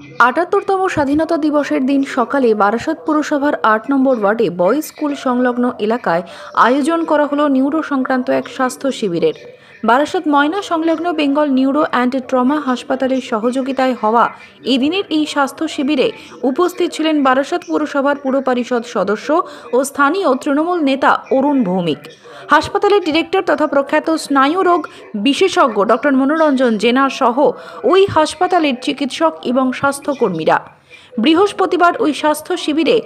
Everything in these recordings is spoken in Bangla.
৭৮তম স্বাধীনতা দিবসের দিন সকালে বারাসত পুরসভার ৮ নম্বর ওয়ার্ডে বয়েজ স্কুল সংলগ্ন এলাকায় আয়োজন করা হলো নিউরো সংক্রান্ত এক স্বাস্থ্য শিবিরের। বারাসত ময়না সংলগ্ন বেঙ্গল নিউরো অ্যান্ড ট্রমা হাসপাতালের সহযোগিতায় হওয়া এদিনের এই স্বাস্থ্য শিবিরে উপস্থিত ছিলেন বারাসত পুরসভার পুর পরিষদ সদস্য ও স্থানীয় তৃণমূল নেতা অরুণ ভৌমিক, হাসপাতালের ডিরেক্টর তথা প্রখ্যাত স্নায়ুরোগ বিশেষজ্ঞ ডক্টর মনোরঞ্জন জেনা সহ ওই হাসপাতালের চিকিৎসক এবং স্বাস্থ্যকর্মীরা। বৃহস্পতিবার ওই স্বাস্থ্য শিবিরে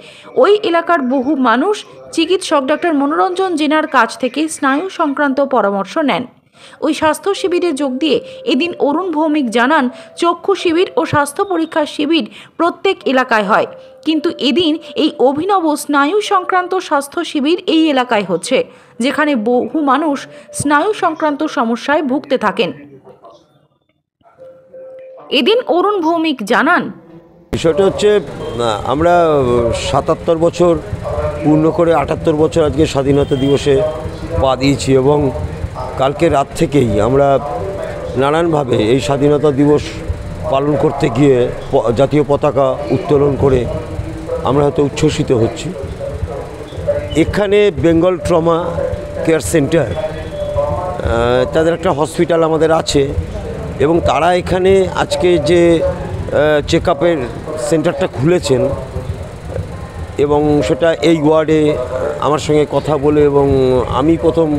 ওই এলাকার বহু মানুষ চিকিৎসক ডক্টর মনোরঞ্জন জেনার কাছ থেকে স্নায়ু সংক্রান্ত পরামর্শ নেন। ওই স্বাস্থ্য শিবিরে যোগ দিয়ে এদিন অরুণ ভৌমিক জানান, চক্ষু শিবির ও স্বাস্থ্য পরীক্ষা শিবির প্রত্যেক এলাকায় হয়, কিন্তু এদিন এই অভিনব স্নায়ু সংক্রান্ত স্বাস্থ্য শিবির এই এলাকায় হচ্ছে, যেখানে বহু মানুষ স্নায়ু সংক্রান্ত সমস্যায় ভুগতে থাকেন। এদিন অরুণ ভৌমিক জানান, বিষয়টা হচ্ছে আমরা ৭৭ বছর পূর্ণ করে ৭৮ বছর আজকে স্বাধীনতা দিবসে পা দিয়েছি এবং কালকে রাত থেকেই আমরা নানানভাবে এই স্বাধীনতা দিবস পালন করতে গিয়ে জাতীয় পতাকা উত্তোলন করে আমরা হয়তো উচ্ছ্বসিত হচ্ছি। এখানে বেঙ্গল ট্রমা কেয়ার সেন্টার, তাদের একটা হসপিটাল আমাদের আছে এবং তারা এখানে আজকে যে চেক আপের সেন্টারটা খুলেছেন এবং সেটা এই ওয়ার্ডে আমার সঙ্গে কথা বলে এবং আমি প্রথম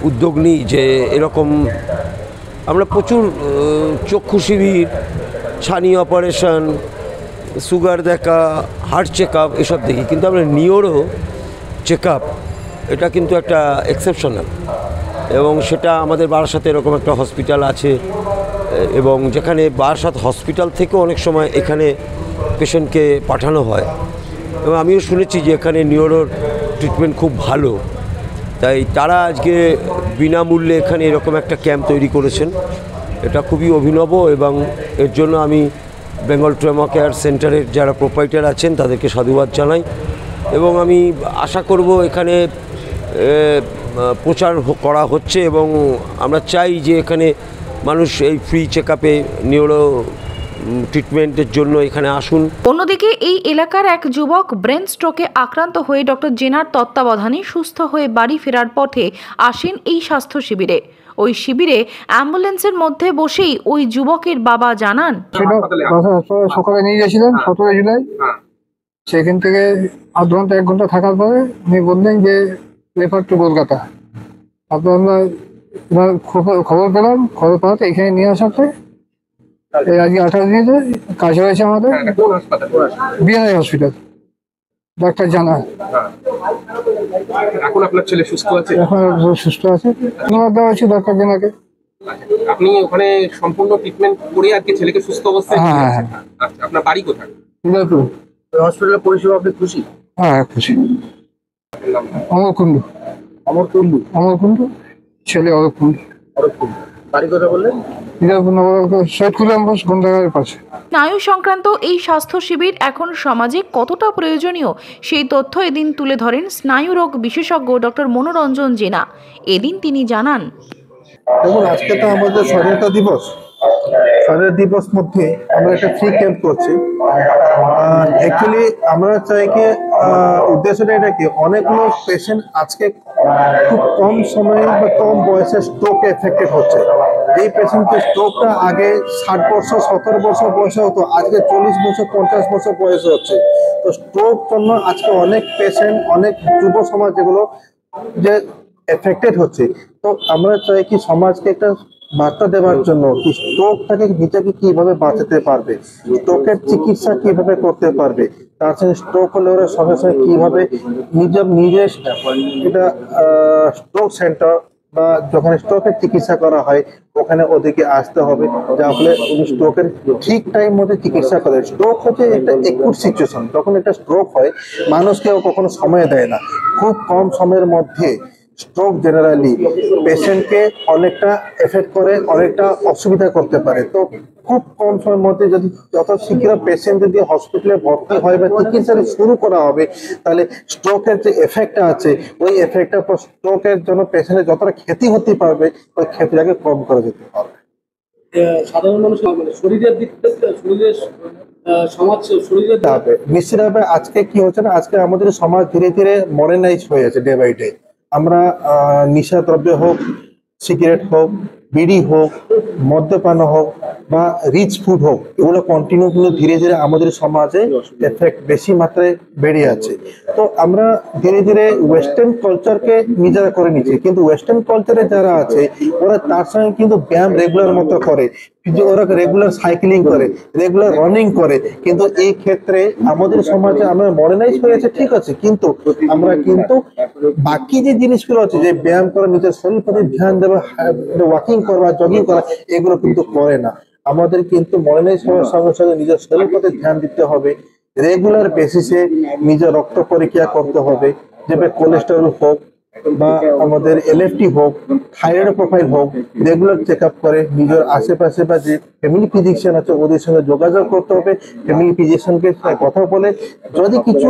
উদ্যোগ নিই যে এরকম আমরা প্রচুর চক্ষু শিবির, ছানি অপারেশন, সুগার দেখা, হার্ট চেক আপ এসব দেখি, কিন্তু আমরা নিউরো চেক আপ এটা কিন্তু একটা এক্সেপশনাল এবং সেটা আমাদের বারাসাতে এরকম একটা হসপিটাল আছে এবং যেখানে বারাসাত হসপিটাল থেকেও অনেক সময় এখানে পেশেন্টকে পাঠানো হয় এবং আমিও শুনেছি যে এখানে নিউরোর ট্রিটমেন্ট খুব ভালো, তাই তারা আজকে বিনামূল্যে এখানে এরকম একটা ক্যাম্প তৈরি করেছেন। এটা খুবই অভিনব এবং এর জন্য আমি বেঙ্গল ট্রমা কেয়ার সেন্টারের যারা প্রোপাইটার আছেন তাদেরকে সাধুবাদ জানাই এবং আমি আশা করব এখানে প্রচার করা হচ্ছে এবং আমরা চাই যে এখানে মানুষ এই ফ্রি চেক আপে নিউরো ট্রিটমেন্টের জন্য এখানে আসুন। অন্যদিকে এই এলাকার এক যুবক ব্রেন স্ট্রোকে আক্রান্ত হয়ে ডক্টর জেনার তত্ত্বাবধানে সুস্থ হয়ে বাড়ি ফেরার পথে আসেন এই স্বাস্থ্য শিবিরে। ওই শিবিরে অ্যাম্বুলেন্সের মধ্যে বসেই ওই যুবকের বাবা জানান, সকালে নিয়ে গেছিলেন 17 জুলাই, সেখান থেকে আধ ঘন্টা 1 ঘন্টা থাকার পরে উনি বললেন যে রেফার টু কলকাতা। তারপর আমরা খবর পেলাম, খবর পাওয়াতে এখানে নিয়ে আসাতে আজকে 18 দিনে কাজ হয়েছে আমাদের বিএনআই হসপিটাল, ডাক্তার জানা। এখন আপনার ছেলে সুস্থ আছে? এখন সুস্থ আছে, ধন্যবাদ দেওয়া হচ্ছে ডাক্তার জানাকে। আপনি ওখানে সম্পূর্ণ ট্রিটমেন্ট করে আজকে ছেলেকে সুস্থ অবস্থায়? হ্যাঁ। আচ্ছা, আপনার বাড়ি কোথায়? উদয়পুর। হসপিটালের পরিষেবা আপনি খুশি? হ্যাঁ খুশি। অমর কুণ্ডু। অমর কুণ্ডু? অমর কুণ্ডু, ছেলে অরূপ কুণ্ডু। অরূপ কুণ্ডু, বাড়ি কথা বললেন? স্নায়ু সংক্রান্ত এই স্বাস্থ্য শিবির এখন সমাজে কতটা প্রয়োজনীয় সেই তথ্য এদিন তুলে ধরেন স্নায়ুরোগ বিশেষজ্ঞ ডক্টর মনোরঞ্জন জেনা। এদিন তিনি জানান, দেখুন আজকে তো আমাদের স্বাধীনতা দিবস, স্বাধীনতা দিবস মধ্যে আমরা একটা ফ্রি ক্যাম্প করছি। অ্যাকচুয়ালি আমরা চাই কি উদ্দেশ্যটা এটা কি, অনেকগুলো পেশেন্ট আজকে খুব কম সময়ে বা কম বয়সে স্ট্রোকে এফেক্টেড হচ্ছে। এই পেশেন্টের স্ট্রোকটা আগে 60 বছর 17 বছর বয়সে হতো, আজকে 40 বছর 50 বছর বয়সে হচ্ছে। তো স্ট্রোক জন্য আজকে অনেক পেশেন্ট, অনেক যুব সমাজ যেগুলো যে এফেক্টেড হচ্ছে। তো আমরা চাই কি সমাজকে একটা বার্তা দেওয়ার জন্য কি স্ট্রোক থেকে নিজেকে কিভাবে বাঁচাতে পারবে, স্ট্রোকের চিকিৎসা কিভাবে করতে পারবে, তার সাথে স্ট্রোক হলে ওরা সঙ্গে সঙ্গে কিভাবে নিজের এটা স্ট্রোক সেন্টার বা যখন স্ট্রোকের চিকিৎসা করা হয় ওখানে ওদেরকে আসতে হবে, যার ফলে উনি স্ট্রোকের ঠিক টাইম মধ্যে চিকিৎসা করে। স্ট্রোক হচ্ছে একটা একুট সিচুয়েশন, যখন একটা স্ট্রোক হয় মানুষকেও কখনো সময় দেয় না, খুব কম সময়ের মধ্যে স্ট্রোক জেনারেলি পেশেন্টকে অনেকটা এফেক্ট করে, অনেকটা অসুবিধা করতে পারে। তো খুব কম সময়ের মধ্যে যদি যত শীঘ্র পেশেন্ট যদি হসপিটালে ভর্তি হয় বা চিকিৎসা শুরু করা হবে, তাহলে স্ট্রোকের যে এফেক্টটা আছে ওই এফেক্টটা স্ট্রোকের জন্য পেশেন্টের যতটা ক্ষতি হতে পারবে ওই ক্ষতিটাকে কম করা যেতে পারবে। সাধারণ মানুষ মানে শরীরের দিক থেকে শরীরের সমাজ শরীরের হবে নিশ্চিতভাবে। আজকে কি হচ্ছে না, আজকে আমাদের সমাজ ধীরে ধীরে মডার্নাইজ হয়ে আছে ডে বাই ডে। আমরা নিশা দ্রব্য হোক, সিগারেট হোক, বিড়ি হোক, মদ্যপান হোক বা রিচ ফুড হোক, এগুলো কন্টিনিউ কিন্তু ধীরে ধীরে আমাদের সমাজে এফেক্ট বেশি মাত্রায় বেড়ে আছে। তো আমরা ধীরে ধীরে ওয়েস্টার্ন কালচারকে নিজেরা করে নিচ্ছি, কিন্তু ওয়েস্টার্ন কালচারে যারা আছে ওরা তার সঙ্গে কিন্তু ব্যায়াম রেগুলার মতো করে, ওরা রেগুলার সাইক্লিং করে, রেগুলার রানিং করে। কিন্তু এই ক্ষেত্রে আমাদের সমাজে আমরা মডার্নাইজ হয়েছে ঠিক আছে, কিন্তু আমরা কিন্তু বাকি যে জিনিসগুলো আছে, যে ব্যায়াম করা, নিজের শরীর প্রতি ধ্যান দেওয়া, ওয়াকিং করা, জগিং করা, এগুলো কিন্তু করে না। আমাদের কিন্তু মডার্নাইজ হওয়ার সঙ্গে সঙ্গে নিজের শরীর প্রতি ধ্যান দিতে হবে, রেগুলার বেসিসে নিজের রক্ত পরীক্ষা করতে হবে, যেভাবে কোলেস্টেরল হোক বা আমাদের এলএফটি হোক, থাইরয়েড প্রোফাইল হোক, রেগুলার চেক আপ করে নিজের আশেপাশে বা যে ফ্যামিলি ফিজিশিয়ান আছে ওদের সঙ্গে যোগাযোগ করতে হবে। ফ্যামিলি ফিজিশিয়ানকে কথা বলে যদি কিছু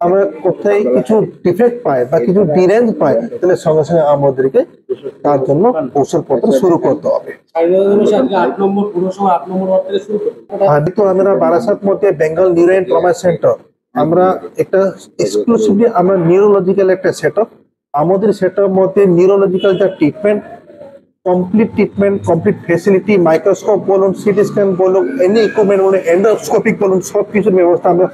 আমরা কোথায় কিছু ডিফেক্ট পাই বা কিছু ডিরেঞ্জ পাই, তাহলে সঙ্গে সঙ্গে আমাদেরকে তার জন্য ঔষধপত্র শুরু করতে হবে। আজকে 8 নম্বর পুরসভা 8 নম্বর ওয়ার্ড থেকে শুরু করবো। যেহেতু আমরা বারাসাত মধ্যে Bengal neuro and trauma centre, আমরা একটা এক্সক্লুসিভলি আমরা নিউরোলজিক্যাল একটা সেটআপ, আমাদের সেটার মধ্যে নিউরোলজিক্যাল যা treatment, complete treatment, complete facility, microscope বলুন, সিটি স্ক্যান বলুন, এনি ইকুইপমেন্ট বলুন, এন্ডোস্কোপিক বলুন, সব কিছুর ব্যবস্থা আমরা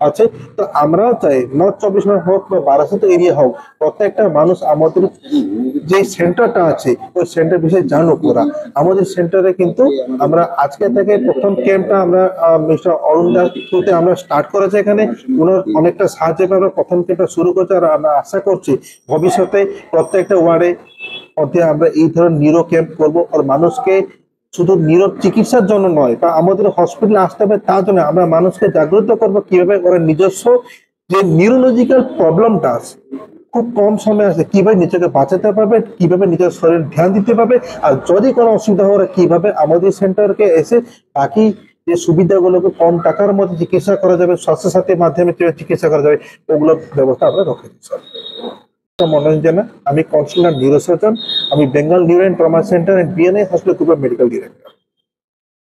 আছে। তো আমরাও চাই নর্থ 24 পরগনা হোক বা বারাসাত এরিয়া হোক, প্রত্যেকটা মানুষ আমাদের যে সেন্টারটা আছে ওই সেন্টার বিষয়ে জানুক। ওরা আমাদের সেন্টারে কিন্তু আমরা আজকে থেকে প্রথম ক্যাম্পটা আমরা মিস্টার অরুণ দাস থ্রুতে আমরা স্টার্ট করেছি। এখানে ওনার অনেকটা সাহায্য পেয়ে আমরা প্রথম ক্যাম্পটা শুরু করছি, আর আমরা আশা করছি ভবিষ্যতে প্রত্যেকটা ওয়ার্ডে মধ্যে আমরা এই ধরনের নিউরো ক্যাম্প করবো। আর মানুষকে শুধু নিউরো চিকিৎসার জন্য নয় বা আমাদের হসপিটালে আসতে হবে তার জন্য, আমরা মানুষকে জাগ্রত করবো কিভাবে ওরা নিজস্ব যে নিউরোলজিক্যাল প্রবলেমটা আছে খুব কম সময় আছে, কিভাবে নিজেকে বাঁচাতে পারবে, কিভাবে নিজের শরীর ধ্যান দিতে পারবে, আর যদি কোনো অসুবিধা হয় কিভাবে আমাদের সেন্টারকে এসে বাকি যে সুবিধাগুলোকে কম টাকার মধ্যে চিকিৎসা করা যাবে, স্বাস্থ্যসাথীর মাধ্যমে চিকিৎসা করা যাবে, ওগুলো ব্যবস্থা আমরা রেখেছি। মনোরঞ্জনা, আমি কনসালটেন্ট নিউরোসার্জন, আমি Bengal neuro and trauma centre and BNI hospital গ্রুপের মেডিকেল ডিরেক্টর।